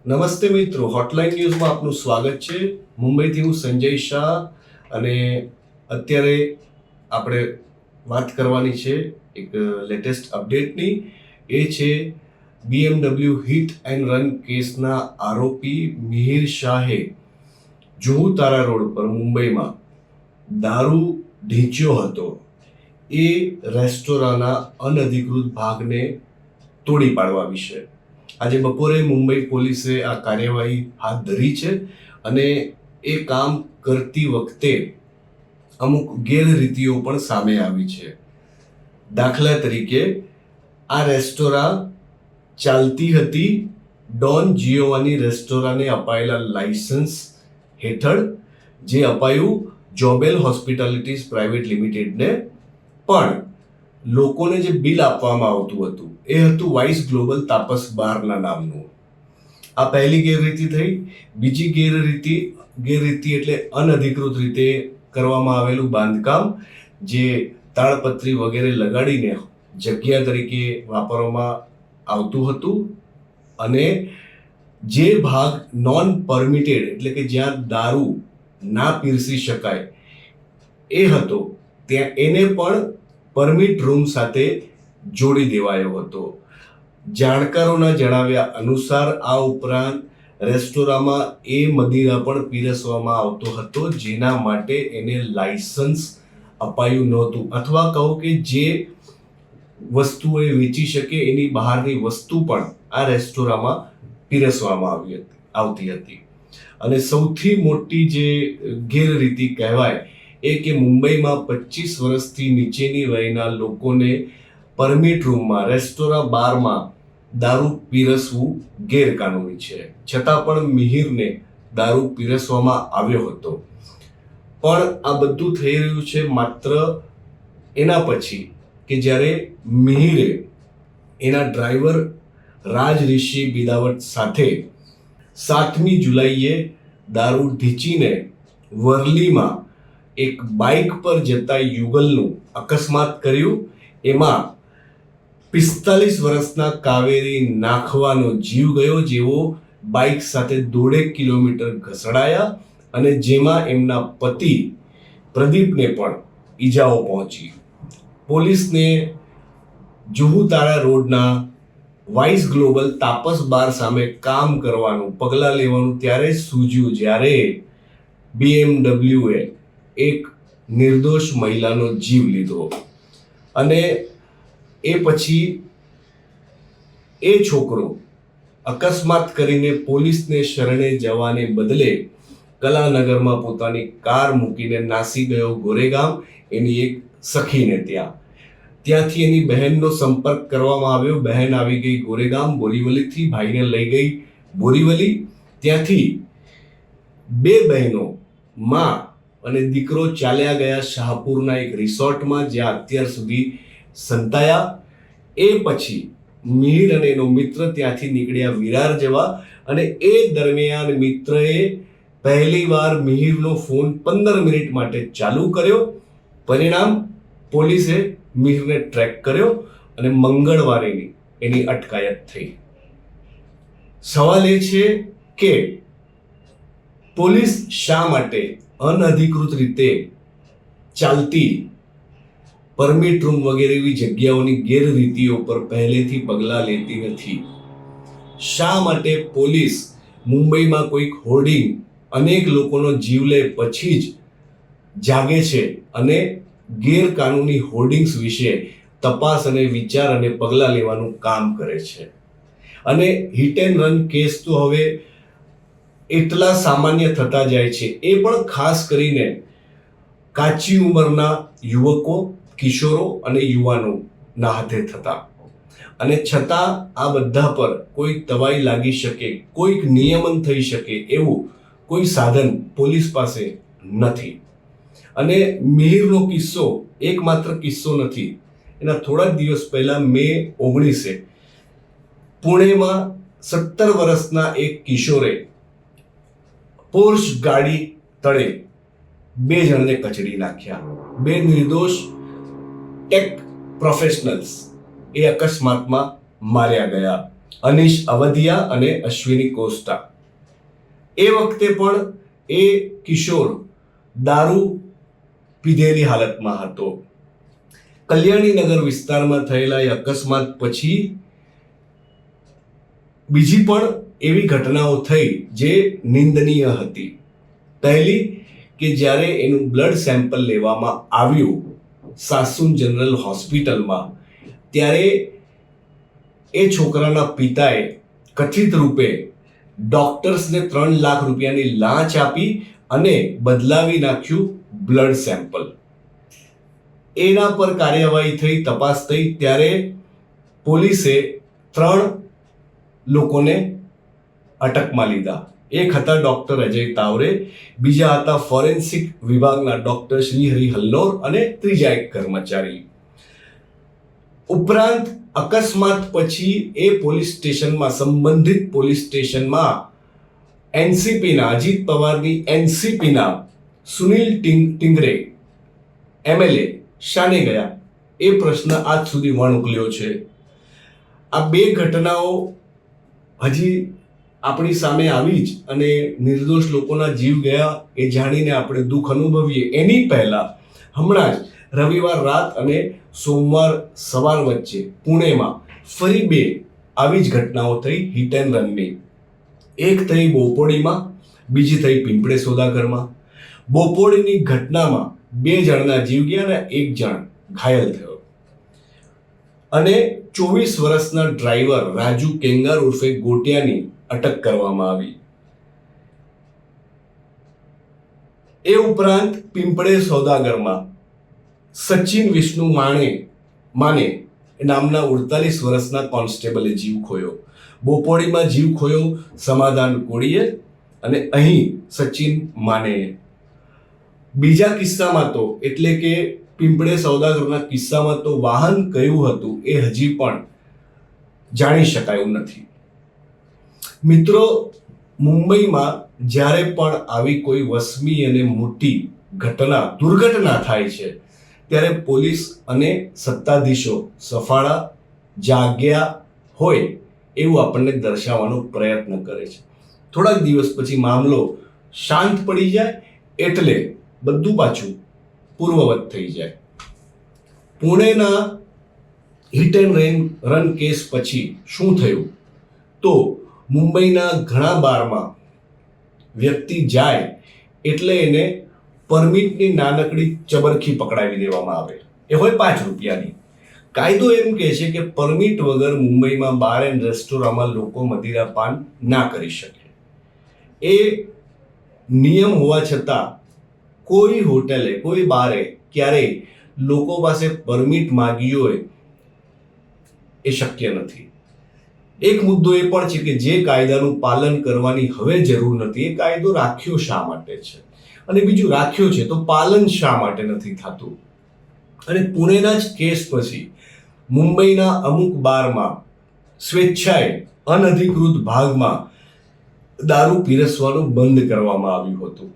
નમસ્તે મિત્રો, હોટલાઇન ન્યૂઝમાં આપનું સ્વાગત છે. મુંબઈથી હું સંજય શાહ અને અત્યારે આપણે વાત કરવાની છે એક લેટેસ્ટ અપડેટની. એ છે BMW હિટ એન્ડ રન કેસના આરોપી મિહિર શાહે જુહુ તારા રોડ પર મુંબઈમાં દારૂ ઢીંચ્યો હતો. એ રેસ્ટોરાંના અનધિકૃત ભાગને તોડી પાડવા વિશે આજે બપોરે મુંબઈ પોલીસે આ કાર્યવાહી હાથ ધરી છે અને એ કામ કરતી વખતે અમુક ગેરરીતિઓ પણ સામે આવી છે. દાખલા તરીકે આ રેસ્ટોરાં ચાલતી હતી ડોન જિયોવાની રેસ્ટોરાંને અપાયેલા લાયસન્સ હેઠળ, જે અપાયું જોબેલ હોસ્પિટાલિટીઝ પ્રાઇવેટ લિમિટેડને. પણ લોકોને જે બિલ આપવામાં આવતું હતું એ હતું વાઇસ ગ્લોબલ તાપસ બારના નામનું. આ પહેલી ગેરરીતિ થઈ. બીજી ગેરરીતિ એટલે અનધિકૃત રીતે કરવામાં આવેલું બાંધકામ, જે તાળપત્રી વગેરે લગાડીને જગ્યા તરીકે વાપરવામાં આવતું હતું. અને જે ભાગ નોન પરમિટેડ એટલે કે જ્યાં દારૂ ના પીરસી શકાય એ હતો, ત્યાં એને પણ પરમિટ રૂમ સાથે જોડી દેવાયો હતો. જાણકારોના જણાવ્યા અનુસાર આ ઉપરાંત રેસ્ટોરાંમાં એ મદિરા પણ પીરસવામાં આવતો હતો જેના માટે એને લાયસન્સ અપાયું નહોતું, અથવા કહો કે જે વસ્તુઓ એ વેચી શકે એની બહારની વસ્તુ પણ આ રેસ્ટોરાંમાં પીરસવામાં આવતી હતી. અને સૌથી મોટી જે ગેરરીતિ કહેવાય એ કે મુંબઈમાં 25 વર્ષથી નીચેની વયના લોકોને પરમિટ રૂમમાં, રેસ્ટોરાં બારમાં દારૂ પીરસવું ગેરકાનૂની છે. છતાં પણ મિહિરને દારૂ પીરસવામાં આવ્યો હતો. પણ આ બધું થઈ રહ્યું છે માત્ર એના પછી કે જ્યારે મિહિરે એના ડ્રાઈવર રાજ ઋષિ બિદાવટ સાથે 7મી જુલાઈએ દારૂ ઢીંચીને વર્લીમાં એક બાઇક પર જતા યુગલનું અકસ્માત કર્યું. એમાં 45 વર્ષના કાવેરી નાખવાનો જીવ ગયો, જેઓ બાઇક સાથે 1.5 કિલોમીટર ઘસડાયા અને જેમાં એમના પતિ પ્રદીપને પણ ઈજાઓ પહોંચી. પોલીસને જુહુ તારા રોડના વાઇસ ગ્લોબલ તાપસ બાર સામે કામ કરવાનું, પગલાં લેવાનું ત્યારે સૂઝ્યું જ્યારે BMW એક નિર્દોષ મહિલાનો જીવ લીધો. અને એ પછી એ છોકરો અકસ્માત કરીને પોલીસને શરણે જવાને બદલે કલાનગરમાં પોતાની કાર મૂકીને નાસી ગયો ગોરેગામ, એની એક સખીને ત્યાંથી એની બહેનનો સંપર્ક કરવામાં આવ્યો. બહેન આવી ગઈ ગોરેગામ બોરીવલીથી, ભાઈને લઈ ગઈ બોરીવલી. ત્યાંથી બે બહેનો, માં અને દીકરો ચાલ્યા ગયા શાહપુરના એક રિસોર્ટમાં, જ્યાં અત્યાર સુધી સંતાયા. એ પછી મિહિર અને એનો મિત્ર ત્યાંથી નીકળ્યા વિરાર જવા. અને એ દરમિયાન મિત્રએ પહેલીવાર મિહિરનો ફોન 15 મિનિટ માટે ચાલુ કર્યો. પરિણામ, પોલીસે મિહિરને ટ્રેક કર્યો અને મંગળવારે એની અટકાયત થઈ. સવાલ એ છે કે પોલીસ શા માટે અનધિકૃત રીતે ચાલતી પરમિટ રૂમ વગેરે એવી જગ્યાઓની ગેરરીતિઓ પર પહેલેથી પગલાં લેતી નથી? શા માટે પોલીસ મુંબઈમાં કોઈક હોર્ડિંગ અનેક લોકોનો જીવ લે પછી જ જાગે છે અને ગેરકાનૂની હોર્ડિંગ્સ વિશે તપાસ અને વિચાર અને પગલાં લેવાનું કામ કરે છે? અને હિટ એન્ડ રન કેસ તો હવે એટલા સામાન્ય થતા જાય છે, એ પણ ખાસ કરીને કાચી ઉંમરના યુવકો, કિશોરો અને યુવાનોના હાથે થતા. અને છતાં આ બધા પર કોઈ તવાઈ લાગી શકે, કોઈક નિયમન થઈ શકે એવું કોઈ સાધન પોલીસ પાસે નથી. અને મિહિરનો કિસ્સો એકમાત્ર કિસ્સો નથી. એના થોડા દિવસ પહેલા મે 19 પુણેમાં 17 વર્ષના એક કિશોરે પોર્શ ગાડી તળે 2 જણને કચડી નાખ્યા. 2 નિર્દોષ ટેક પ્રોફેશનલ્સ એ અકસ્માતમાં માર્યા ગયા. અનિશ અવધિયા અને અશ્વિની કોસ્ટા. એ વખતે પણ એ કિશોર દારૂ પીધેલી હાલતમાં હતો. કલ્યાણીનગર વિસ્તારમાં થયેલા એ અકસ્માત પછી બીજી પણ એવી ઘટનાઓ થઈ જે નિંદનીય હતી. પહેલી કે જ્યારે એનું બ્લડ સેમ્પલ લેવામાં આવ્યું સાસુન જનરલ હોસ્પિટલમાં, ત્યારે એ છોકરાના પિતાએ કથિત રૂપે ડોક્ટર્સને 3 લાખ રૂપિયાની લાંચ આપી અને બદલાવી નાખ્યું બ્લડ સેમ્પલ. એના પર કાર્યવાહી થઈ, તપાસ થઈ, ત્યારે પોલીસે 3 લોકોને અટકમાં લીધા. એક હતા ડોક્ટર અજય તાવરે, બીજા હતા ફોરેન્સિક વિભાગના ડોક્ટર શ્રીહરિ હલ્લોર અને ત્રીજા એક કર્મચારી. ઉપરાંત અકસ્માત પછી એ પોલીસ સ્ટેશનમાં, સંબંધિત પોલીસ સ્ટેશનમાં એનસીપીના, અજીત પવારની એનસીપીના સુનિલ ટિંગરે એમએલએ શાને ગયા એ પ્રશ્ન આજ સુધી વણઉકલ્યો છે. આ 2 ઘટનાઓ હજી આપણી સામે આવી જ અને નિર્દોષ લોકોના જીવ ગયા એ જાણીને આપણે દુઃખ અનુભવીએ એની પહેલા હમણાં જ રવિવાર રાત અને સોમવાર સવાર વચ્ચે પુણેમાં ફરી 2 આવી જ ઘટનાઓ થઈ હિટ એન્ડ રનની. એક થઈ બોપોડીમાં, બીજી થઈ પીંપળે સોદાગરમાં. બોપોડીની ઘટનામાં 2 જણના જીવ ગયા અને 1 જણ ઘાયલ થયો અને 24 વર્ષના ડ્રાઈવર રાજુ કેંગાર ઉર્ફે ગોટિયાની અટક કરવામાં આવી. એ ઉપરાંત પીંપળે સોદાગરમાં સચિન વિષ્ણુ માને નામના 48 વર્ષના કોન્સ્ટેબલે જીવ ખોયો. બોપોડીમાં જીવ ખોયો સમાધાન કોળીએ અને અહીં સચિન માનેએ. બીજા કિસ્સામાં તો એટલે કે પીંપળે સોદાગરના કિસ્સામાં તો વાહન કયું હતું એ હજી પણ જાણી શકાયું નથી. મિત્રો, મુંબઈમાં જ્યારે પણ આવી કોઈ વસમી અને મોટી દુર્ઘટના થાય છે ત્યારે પોલીસ અને સત્તાધીશો સફાળા જાગ્યા હોય એવું આપણને દર્શાવવાનો પ્રયત્ન કરે છે. થોડાક દિવસ પછી મામલો શાંત પડી જાય એટલે બધું પાછું પૂર્વવત થઈ જાય. પુણેના હિટ એન્ડ રન કેસ પછી શું થયું? તો મુંબઈના ઘણા બારમાં વ્યક્તિ જાય એટલે એને પરમિટની નાનકડી ચબરખી પકડાવી દેવામાં આવે. એ હોય 5 રૂપિયાની. કાયદો એમ કહે છે કે પરમિટ વગર મુંબઈમાં બાર એન્ડ રેસ્ટોરાંમાં લોકો મદિરાપાન ના કરી શકે. એ નિયમ હોવા છતાં કોઈ હોટેલે, કોઈ બારે ક્યારેય લોકો પાસે પરમિટ માગી હોય એ શક્ય નથી. એક મુદ્દો એ પણ છે કે જે કાયદાનું પાલન કરવાની હવે જરૂર નથી એ કાયદો રાખ્યો શા માટે છે? અને બીજું, રાખ્યો છે તો પાલન શા માટે નથી થતું? અને પુણેના જ કેસ પછી મુંબઈના અમુક બારમાં સ્વેચ્છાએ અનધિકૃત ભાગમાં દારૂ પીરસવાનું બંધ કરવામાં આવ્યું હતું.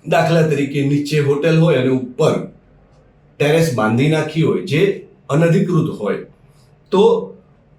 દાખલા તરીકે નીચે હોટેલ હોય અને ઉપર ટેરેસ બાંધી નાખી હોય જે અનધિકૃત હોય, તો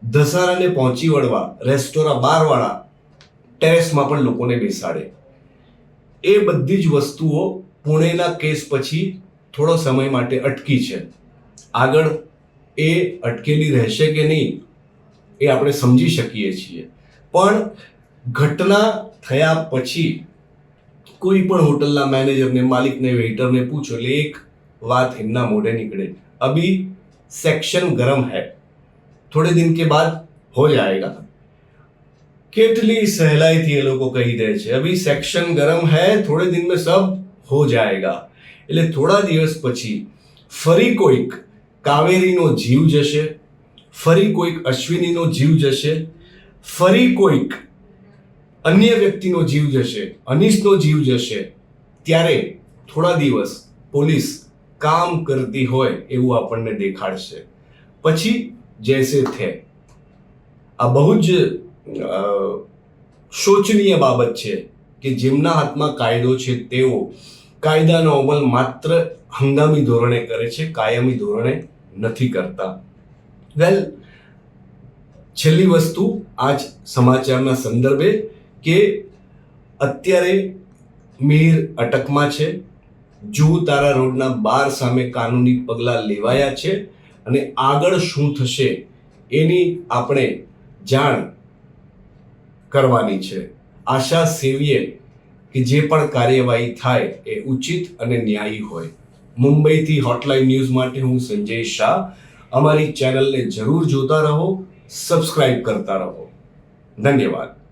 ધસારાને પહોંચી વળવા રેસ્ટોરાં બારવાળા ટેરેસમાં પણ લોકોને બેસાડે. એ બધી જ વસ્તુઓ પુણેના કેસ પછી થોડો સમય માટે અટકી છે. આગળ એ અટકેલી રહેશે કે નહીં એ આપણે સમજી શકીએ છીએ. પણ ઘટના થયા પછી કોઈ પણ હોટલના મેનેજરને, માલિકને, વેઇટરને પૂછો એટલે એક વાત એમના મોઢે નીકળે, અભી સેક્શન ગરમ है, थोड़े दिन के बाद हो जाएगा. કેટલી સહેલાઈથી એ લોકો કહી દે છે, અભી સેક્શન ગરમ है, थोड़े दिन में सब हो जाएगा. એટલે થોડા દિવસ પછી ફરી કોઈક કાવેરીનો જીવ જશે, ફરી કોઈક અશ્વિનીનો જીવ જશે, ફરી કોઈક અન્ય વ્યક્તિનો જીવ જશે, અનિશનો જીવ જશે. ત્યારે થોડા દિવસ પોલીસ કામ કરતી હોય એવું આપણને દેખાડશે. પછી જૈસે થે. આ બહુ જ શોચનીય બાબત છે કે જેમના હાથમાં કાયદો છે તેઓ કાયદાનો અમલ માત્ર હંગામી ધોરણે કરે છે, કાયમી ધોરણે નથી કરતા. વેલ, છેલ્લી વસ્તુ આજ સમાચારના સંદર્ભે કે અત્યારે મિહિર અટકમાં છે. જુહુ તારા રોડના બાર સામે કાનૂની પગલાં લેવાયા છે અને આગળ શું થશે એની આપણે જાણ કરવાની છે. આશા સેવીએ કે જે પણ કાર્યવાહી થાય એ ઉચિત અને ન્યાયી હોય. મુંબઈથી હોટલાઇન ન્યૂઝ માટે હું સંજય શાહ. અમારી ચેનલને જરૂર જોતા રહો, સબસ્ક્રાઇબ કરતા રહો. ધન્યવાદ.